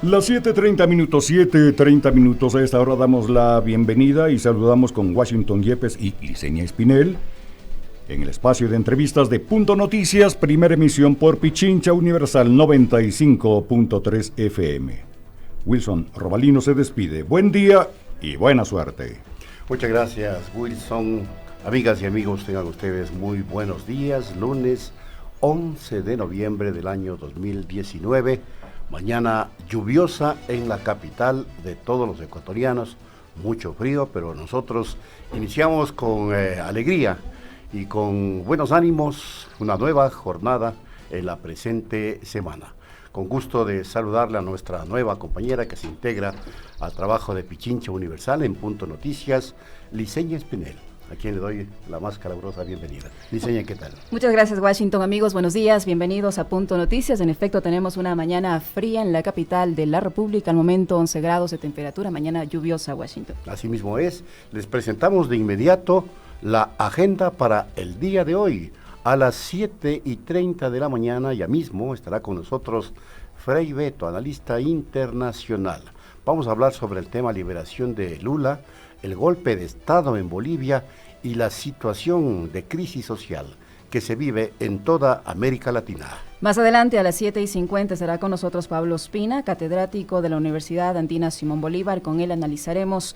Las 7:30 minutos. A esta hora damos la bienvenida y saludamos con Washington Yepes y Liceña Espinel en el espacio de entrevistas de Punto Noticias, primera emisión por Pichincha Universal 95.3 FM. Wilson Robalino se despide. Buen día y buena suerte. Muchas gracias, Wilson. Amigas y amigos, tengan ustedes muy buenos días. Lunes 11 de noviembre del año 2019. Mañana lluviosa en la capital de todos los ecuatorianos, mucho frío, pero nosotros iniciamos con alegría y con buenos ánimos una nueva jornada en la presente semana. Con gusto de saludarle a nuestra nueva compañera que se integra al trabajo de Pichincha Universal en Punto Noticias, Liceña Espinel, a quien le doy la más calurosa bienvenida. Liceña, ¿qué tal? Muchas gracias, Washington. Amigos, buenos días, bienvenidos a Punto Noticias. En efecto, tenemos una mañana fría en la capital de la República, al momento 11 grados de temperatura, mañana lluviosa, Washington. Así mismo es. Les presentamos de inmediato la agenda para el día de hoy. A las 7:30 de la mañana, ya mismo, estará con nosotros Frei Beto, analista internacional. Vamos a hablar sobre el tema liberación de Lula, el golpe de Estado en Bolivia y la situación de crisis social que se vive en toda América Latina. Más adelante, a las 7:50, estará con nosotros Pablo Ospina, catedrático de la Universidad Andina Simón Bolívar. Con él analizaremos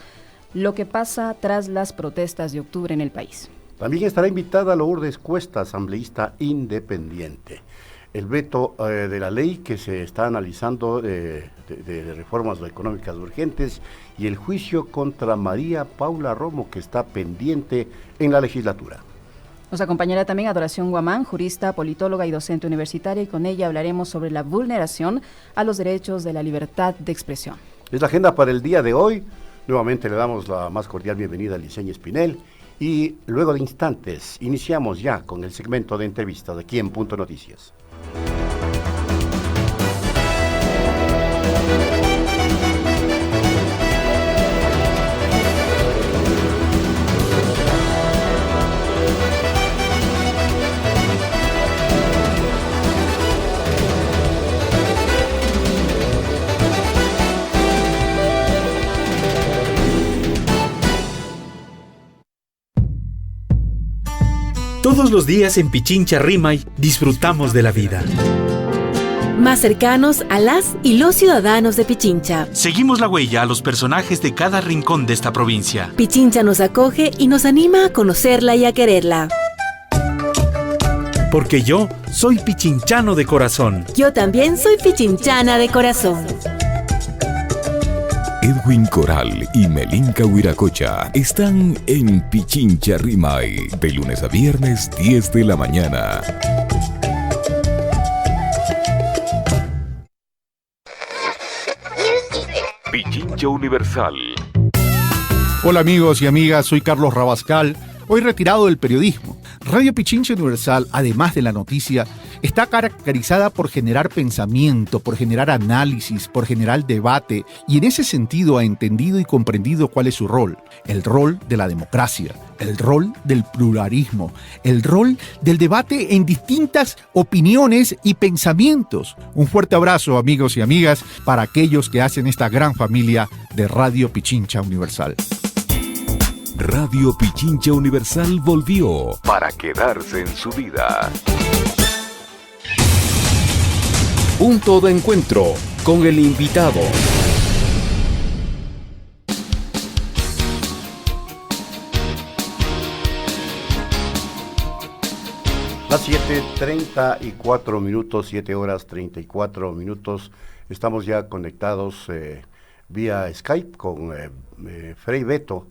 lo que pasa tras las protestas de octubre en el país. También estará invitada Lourdes Cuesta, asambleísta independiente. El veto de la ley que se está analizando de reformas económicas urgentes y el juicio contra María Paula Romo, que está pendiente en la legislatura. Nos acompañará también Adoración Guamán, jurista, politóloga y docente universitaria, y con ella hablaremos sobre la vulneración a los derechos de la libertad de expresión. Es la agenda para el día de hoy. Nuevamente le damos la más cordial bienvenida a Liceña Espinel y luego de instantes iniciamos ya con el segmento de entrevistas aquí en Punto Noticias. Todos los días en Pichincha Rimay disfrutamos de la vida. Más cercanos a las y los ciudadanos de Pichincha. Seguimos la huella a los personajes de cada rincón de esta provincia. Pichincha nos acoge y nos anima a conocerla y a quererla. Porque yo soy pichinchano de corazón. Yo también soy pichinchana de corazón. Edwin Coral y Melinka Huiracocha están en Pichincha Rimay, de lunes a viernes, 10 de la mañana. Pichincha Universal. Hola amigos y amigas, soy Carlos Rabascal, hoy retirado del periodismo. Radio Pichincha Universal, además de la noticia, está caracterizada por generar pensamiento, por generar análisis, por generar debate, y en ese sentido ha entendido y comprendido cuál es su rol, el rol de la democracia, el rol del pluralismo, el rol del debate en distintas opiniones y pensamientos. Un fuerte abrazo, amigos y amigas, para aquellos que hacen esta gran familia de Radio Pichincha Universal. Radio Pichincha Universal volvió para quedarse en su vida. Punto de encuentro con el invitado. Las 7:34 minutos, 7 horas 34 minutos. Estamos ya conectados vía Skype con Frei Beto,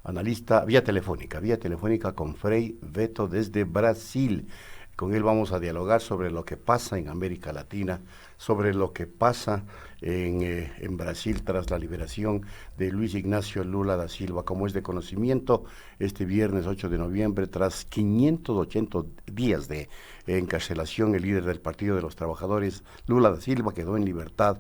analista, vía telefónica con Frei Beto desde Brasil. Con él vamos a dialogar sobre lo que pasa en América Latina, sobre lo que pasa en Brasil tras la liberación de Luis Ignacio Lula da Silva. Como es de conocimiento, este viernes 8 de noviembre, tras 580 días de encarcelación, el líder del Partido de los Trabajadores, Lula da Silva, quedó en libertad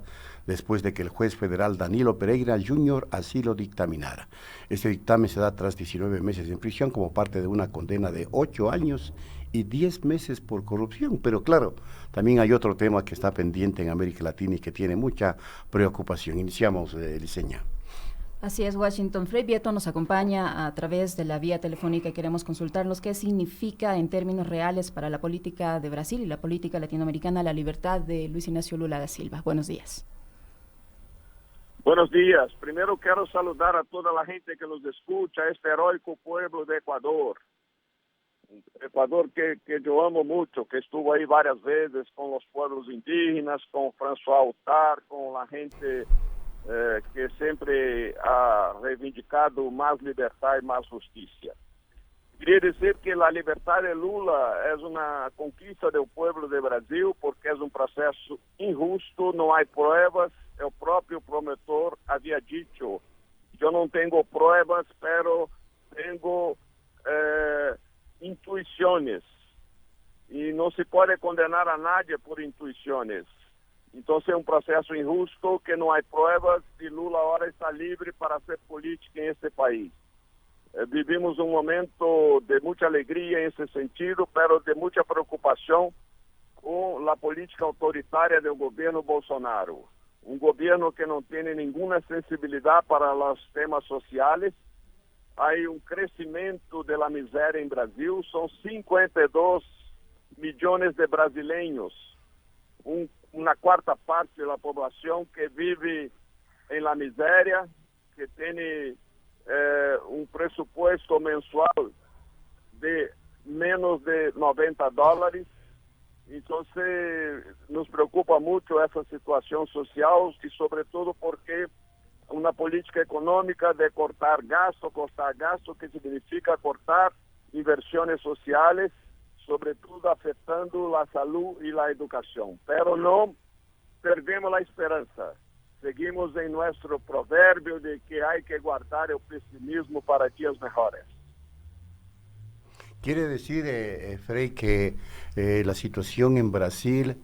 después de que el juez federal Danilo Pereira Jr. así lo dictaminara. Este dictamen se da tras 19 meses en prisión como parte de una condena de 8 años y 10 meses por corrupción. Pero claro, también hay otro tema que está pendiente en América Latina y que tiene mucha preocupación. Iniciamos, Liceña. Así es, Washington. Frei Vieto nos acompaña a través de la vía telefónica y queremos consultarnos qué significa en términos reales para la política de Brasil y la política latinoamericana la libertad de Luis Ignacio Lula da Silva. Buenos días. Buenos días. Primero quiero saludar a toda la gente que nos escucha, este heroico pueblo de Ecuador. Ecuador que yo amo mucho, que estuvo ahí varias veces con los pueblos indígenas, con François Autar, con la gente que siempre ha reivindicado más libertad y más justicia. Quería decir que la libertad de Lula es una conquista del pueblo de Brasil porque es un proceso injusto, no hay pruebas. El propio promotor había dicho, yo no tengo pruebas, pero tengo intuiciones. Y no se puede condenar a nadie por intuiciones. Entonces es un proceso injusto, que no hay pruebas y Lula ahora está libre para hacer política en este país. Vivimos un momento de mucha alegría en ese sentido, pero de mucha preocupación con la política autoritaria del gobierno Bolsonaro. Un gobierno que no tiene ninguna sensibilidad para los temas sociales. Hay un crecimiento de la miseria en Brasil, son 52 millones de brasileños, una cuarta parte de la población que vive en la miseria, que tiene un presupuesto mensual de menos de $90. Entonces nos preocupa mucho esa situación social y sobre todo porque una política económica de cortar gasto, que significa cortar inversiones sociales, sobre todo afectando la salud y la educación. Pero no perdemos la esperanza. Seguimos en nuestro proverbio de que hay que guardar el pesimismo para días mejores. Quiere decir, Frei, que la situación en Brasil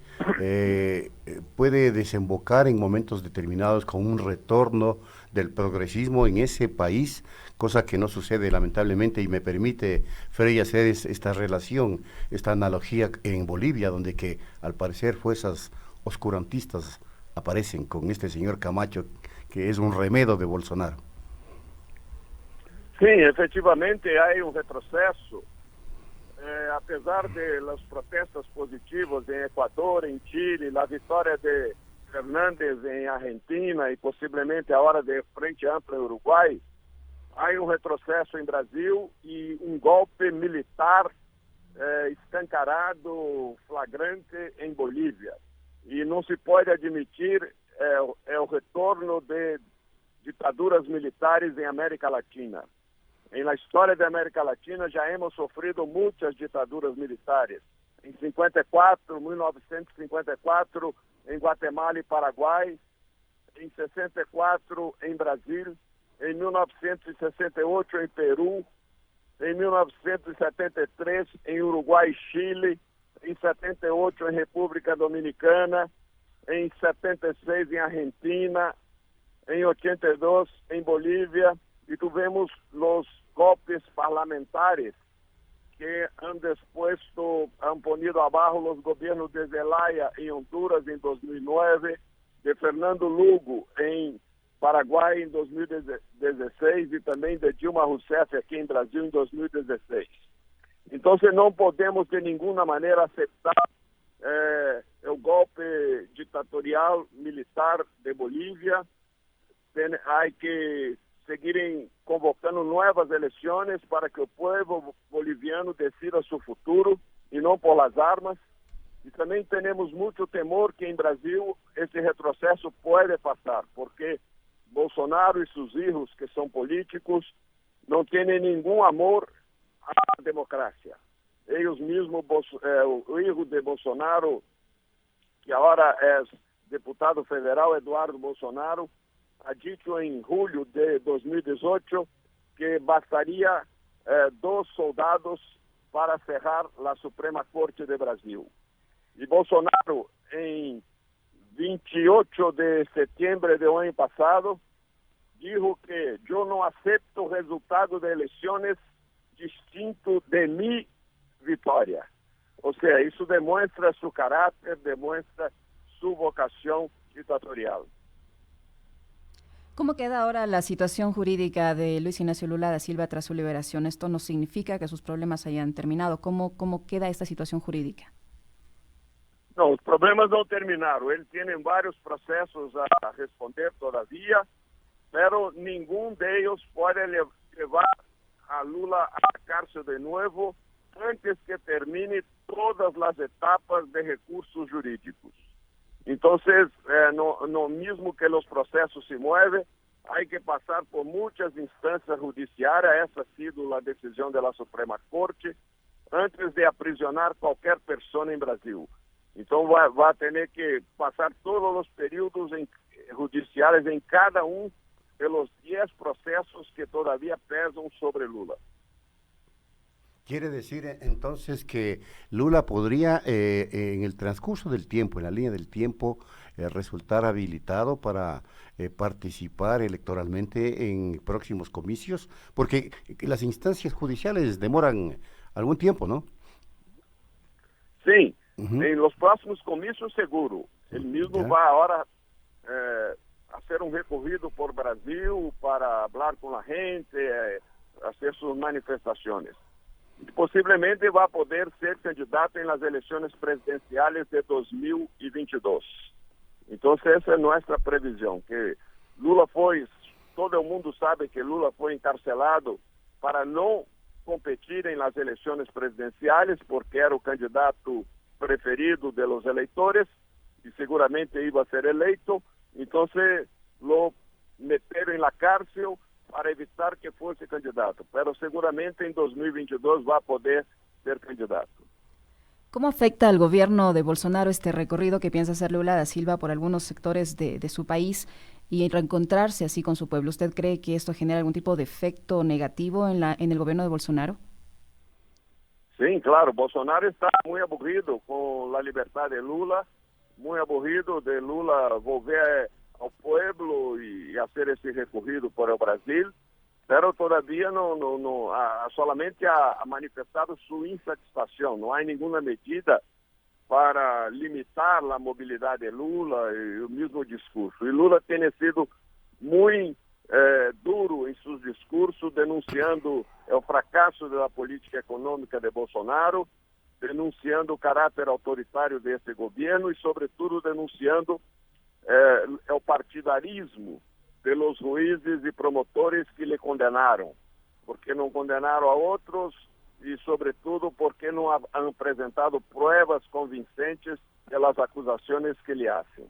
puede desembocar en momentos determinados con un retorno del progresismo en ese país, cosa que no sucede lamentablemente, y me permite, Frei, hacer esta relación, esta analogía en Bolivia, donde que al parecer fuerzas oscurantistas aparecen con este señor Camacho, que es un remedio de Bolsonaro. Sí, efectivamente hay un retroceso. A pesar de las protestas positivas en Ecuador, en Chile, la victoria de Fernández en Argentina y posiblemente ahora de Frente Ampla en Uruguay, hay un retroceso en Brasil y un golpe militar escancarado, flagrante en Bolivia. Y no se puede admitir el retorno de dictaduras militares en América Latina. En la historia de América Latina ya hemos sufrido muchas dictaduras militares. En 1954, en Guatemala y Paraguay. En 64, en Brasil. En 1968, en Perú. En 1973, en Uruguay y Chile. En 78, en República Dominicana. En 76, en Argentina. En 82, en Bolivia. Y tuvimos los golpes parlamentares que han ponido abajo los gobiernos de Zelaya en Honduras en 2009, de Fernando Lugo en Paraguay en 2016 y también de Dilma Rousseff aquí en Brasil en 2016. Entonces no podemos de ninguna manera aceptar el golpe dictatorial militar de Bolivia. Hay que seguir convocando nuevas elecciones para que el pueblo boliviano decida su futuro y no por las armas. Y también tenemos mucho temor que en Brasil ese retroceso puede pasar, porque Bolsonaro y sus hijos, que son políticos, no tienen ningún amor a la democracia. Ellos mismos, el hijo de Bolsonaro, que ahora es diputado federal, Eduardo Bolsonaro, ha dicho en julio de 2018 que bastaría 2 soldados para cerrar la Suprema Corte de Brasil. Y Bolsonaro, en 28 de septiembre del año pasado, dijo que yo no acepto resultado de elecciones distinto de mi victoria. O sea, eso demuestra su carácter, demuestra su vocación dictatorial. ¿Cómo queda ahora la situación jurídica de Luis Ignacio Lula da Silva tras su liberación? Esto no significa que sus problemas hayan terminado. ¿Cómo queda esta situación jurídica? No, los problemas no terminaron. Él tiene varios procesos a responder todavía, pero ninguno de ellos puede llevar a Lula a la cárcel de nuevo antes que termine todas las etapas de recursos jurídicos. Entonces, no mismo que los procesos se mueven, hay que pasar por muchas instancias judiciales. Esa ha sido la decisión de la Suprema Corte antes de aprisionar cualquier persona en Brasil. Entonces va a tener que pasar todos los periodos judiciales en cada uno de los 10 procesos que todavía pesan sobre Lula. Quiere decir entonces que Lula podría en el transcurso del tiempo, en la línea del tiempo, resultar habilitado para participar electoralmente en próximos comicios, porque las instancias judiciales demoran algún tiempo, ¿no? Sí, en los próximos comicios seguro. Él mismo va ahora a hacer un recorrido por Brasil para hablar con la gente, hacer sus manifestaciones. Posiblemente va a poder ser candidato en las elecciones presidenciales de 2022. Entonces esa es nuestra previsión, que Lula todo el mundo sabe que Lula fue encarcelado para no competir en las elecciones presidenciales porque era el candidato preferido de los electores y seguramente iba a ser electo. Entonces lo metieron en la cárcel para evitar que fuese candidato, pero seguramente en 2022 va a poder ser candidato. ¿Cómo afecta al gobierno de Bolsonaro este recorrido que piensa hacer Lula da Silva por algunos sectores de su país y reencontrarse así con su pueblo? ¿Usted cree que esto genera algún tipo de efecto negativo en el gobierno de Bolsonaro? Sí, claro, Bolsonaro está muy aburrido con la libertad de Lula, muy aburrido de Lula volver al pueblo y hacer ese recorrido por el Brasil, pero todavía solamente ha manifestado su insatisfacción. No hay ninguna medida para limitar la movilidad de Lula y el mismo discurso. Y Lula tiene sido muy duro en sus discursos, denunciando el fracaso de la política económica de Bolsonaro, denunciando el carácter autoritario de este gobierno y sobre todo denunciando el partidarismo de los jueces y promotores que le condenaron, porque no condenaron a otros y sobre todo porque no han presentado pruebas convincentes de las acusaciones que le hacen.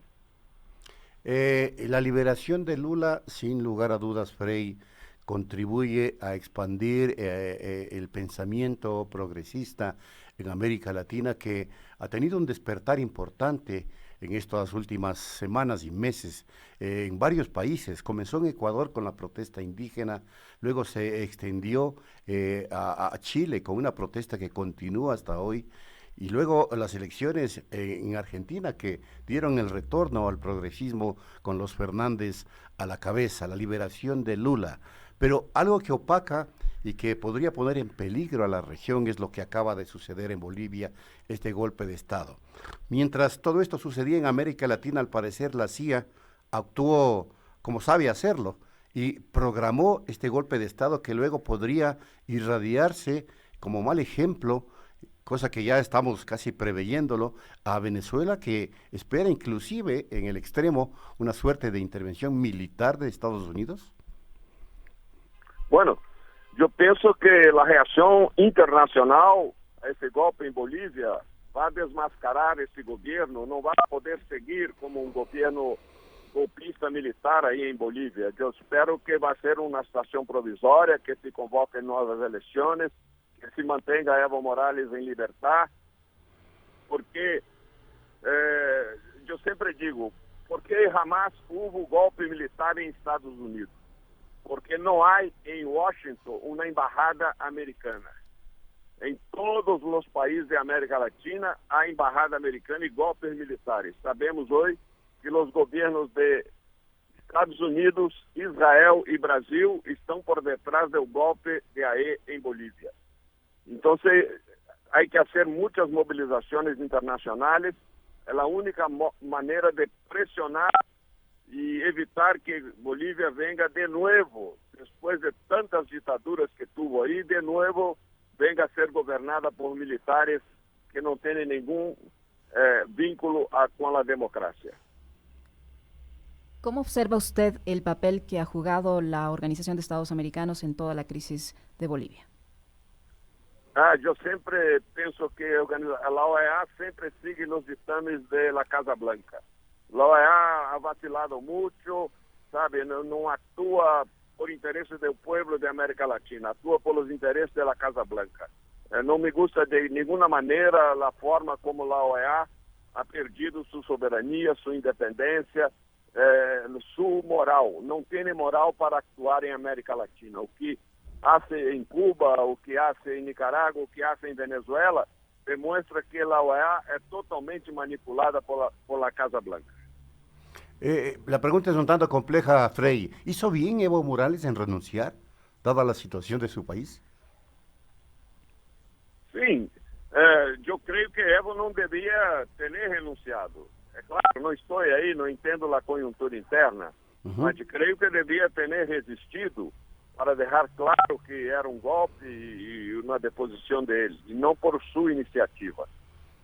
La liberación de Lula, sin lugar a dudas, Frei, contribuye a expandir el pensamiento progresista en América Latina, que ha tenido un despertar importante en estas últimas semanas y meses en varios países. Comenzó en Ecuador con la protesta indígena, luego se extendió a Chile con una protesta que continúa hasta hoy, y luego las elecciones en Argentina que dieron el retorno al progresismo con los Fernández a la cabeza, la liberación de Lula. Pero algo que opaca y que podría poner en peligro a la región es lo que acaba de suceder en Bolivia, este golpe de Estado. Mientras todo esto sucedía en América Latina, al parecer la CIA actuó como sabe hacerlo y programó este golpe de Estado que luego podría irradiarse como mal ejemplo, cosa que ya estamos casi preveyéndolo, a Venezuela, que espera inclusive en el extremo una suerte de intervención militar de Estados Unidos. Bueno, yo pienso que la reacción internacional a ese golpe en Bolivia va a desmascarar ese gobierno, no va a poder seguir como un gobierno golpista militar ahí en Bolivia. Yo espero que va a ser una situación provisoria, que se convoquen nuevas elecciones, que se mantenga Evo Morales en libertad, porque yo siempre digo, ¿por qué jamás hubo golpe militar en Estados Unidos? Porque no hay en Washington una embajada americana. En todos los países de América Latina hay embajada americana y golpes militares. Sabemos hoy que los gobiernos de Estados Unidos, Israel y Brasil están por detrás del golpe de ahí en Bolivia. Entonces, hay que hacer muchas movilizaciones internacionales. Es la única manera de presionar y evitar que Bolivia venga de nuevo, después de tantas dictaduras que tuvo ahí, de nuevo venga a ser gobernada por militares que no tienen ningún vínculo con la democracia. ¿Cómo observa usted el papel que ha jugado la Organización de Estados Americanos en toda la crisis de Bolivia? Yo siempre pienso que la OEA siempre sigue los dictámenes de la Casa Blanca. La OEA ha vacilado mucho, sabe, no actúa por intereses del pueblo de América Latina, actúa por los intereses de la Casa Blanca. No me gusta de ninguna manera la forma como la OEA ha perdido su soberanía, su independencia, su moral. No tiene moral para actuar en América Latina. O que hace en Cuba, o que hace en Nicaragua, o que hace en Venezuela, demuestra que la OEA es totalmente manipulada por la Casa Blanca. La pregunta es un tanto compleja, Frei. ¿Hizo bien Evo Morales en renunciar, dada la situación de su país? Sí, yo creo que Evo no debía tener renunciado. Claro, no estoy ahí, no entiendo la coyuntura interna, mas creo que debía tener resistido para dejar claro que era un golpe y una deposición de él, y no por su iniciativa.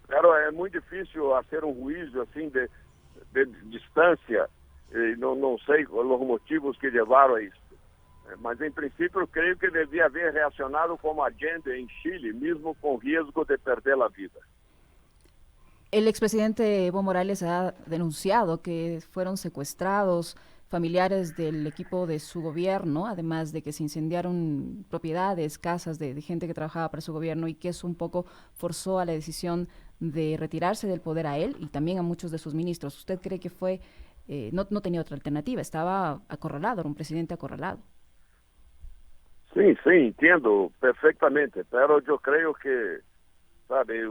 Pero es muy difícil hacer un juicio así de distancia, no sé los motivos que llevaron a esto. Mas, en princípio, creo que devia haber reaccionado como Allende en Chile, mismo con riesgo de perder la vida. El expresidente Evo Morales ha denunciado que fueron secuestrados familiares del equipo de su gobierno, además de que se incendiaron propiedades, casas de gente que trabajaba para su gobierno, y que eso un poco forzó a la decisión de retirarse del poder a él y también a muchos de sus ministros. ¿Usted cree que fue no tenía otra alternativa? Estaba acorralado, era un presidente acorralado. Sí, entiendo perfectamente, pero yo creo que, sabe,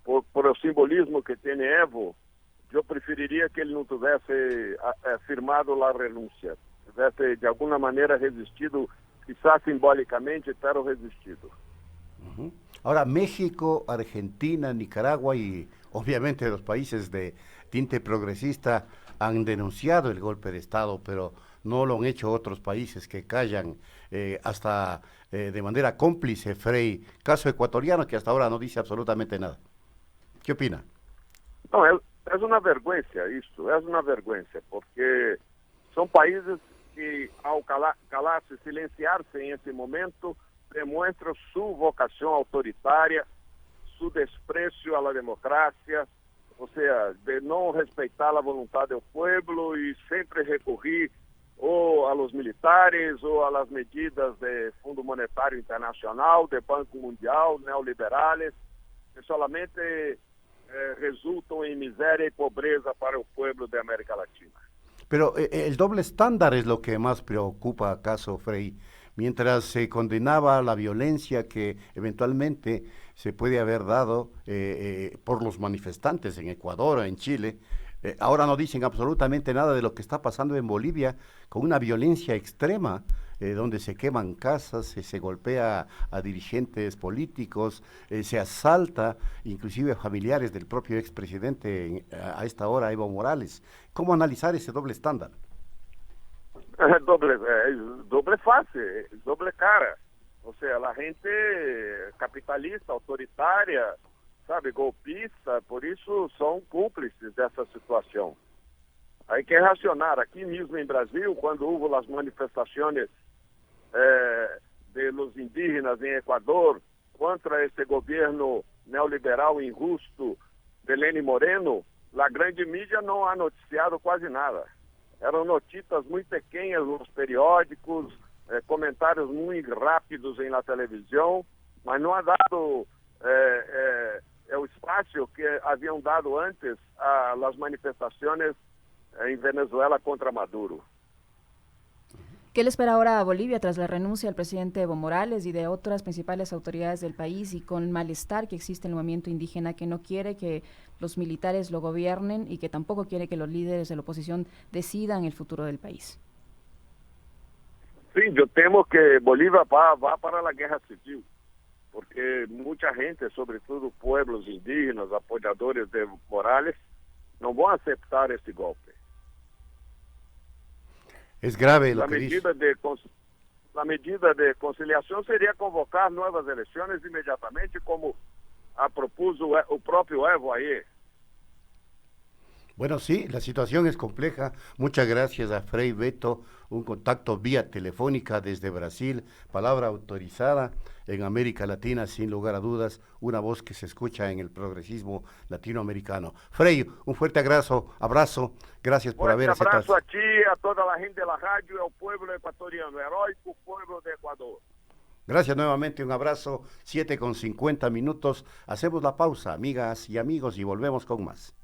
por el simbolismo que tiene Evo, yo preferiría que él no tuviese firmado la renuncia, tuviese de alguna manera resistido, quizás simbólicamente, pero resistido. Ahora, México, Argentina, Nicaragua y obviamente los países de tinte progresista han denunciado el golpe de Estado, pero no lo han hecho otros países que callan hasta de manera cómplice, Frei. Caso ecuatoriano que hasta ahora no dice absolutamente nada. ¿Qué opina? No, es una vergüenza esto, es una vergüenza, porque son países que al calarse, silenciarse en ese momento, demuestran su vocación autoritaria, su desprecio a la democracia, o sea, de no respetar la voluntad del pueblo y siempre recurrir o a los militares o a las medidas de Fundo Monetario Internacional, de Banco Mundial, neoliberales, que solamente resultan en miseria y pobreza para el pueblo de América Latina. Pero el doble estándar es lo que más preocupa, ¿acaso, Frei? Mientras se condenaba la violencia que eventualmente se puede haber dado por los manifestantes en Ecuador o en Chile, ahora no dicen absolutamente nada de lo que está pasando en Bolivia con una violencia extrema, donde se queman casas, se golpea a dirigentes políticos, se asalta inclusive a familiares del propio expresidente a esta hora, Evo Morales. ¿Cómo analizar ese doble estándar? Doble fase, doble cara. O sea, la gente capitalista, autoritária, sabe, golpista, por isso são cúmplices dessa situação. Hay que reaccionar. Aquí mismo en Brasil, cuando hubo las manifestaciones de los indígenas en Ecuador contra este gobierno neoliberal injusto de Lenín Moreno, la grande mídia no ha noticiado quase nada. Eram notícias muito pequenas nos periódicos, comentários muito rápidos em la televisão, mas não ha dado o espaço que haviam dado antes a las manifestaciones en Venezuela contra Maduro. ¿Qué le espera ahora a Bolivia tras la renuncia del presidente Evo Morales y de otras principales autoridades del país, y con el malestar que existe en el movimiento indígena, que no quiere que los militares lo gobiernen y que tampoco quiere que los líderes de la oposición decidan el futuro del país? Sí, yo temo que Bolivia va para la guerra civil, porque mucha gente, sobretudo pueblos indígenas, apoyadores de Morales, no van a aceptar este golpe. Es grave lo que dice. La medida de conciliación sería convocar nuevas elecciones inmediatamente, como propuso el propio Evo ayer. Bueno, sí, la situación es compleja. Muchas gracias a Frei Beto, un contacto vía telefónica desde Brasil, palabra autorizada en América Latina, sin lugar a dudas, una voz que se escucha en el progresismo latinoamericano. Frei, un fuerte abrazo, gracias por haber aceptado. Un abrazo a ti, a toda la gente de la radio y al pueblo ecuatoriano, heroico pueblo de Ecuador. Gracias nuevamente, un abrazo, 7:50. Hacemos la pausa, amigas y amigos, y volvemos con más.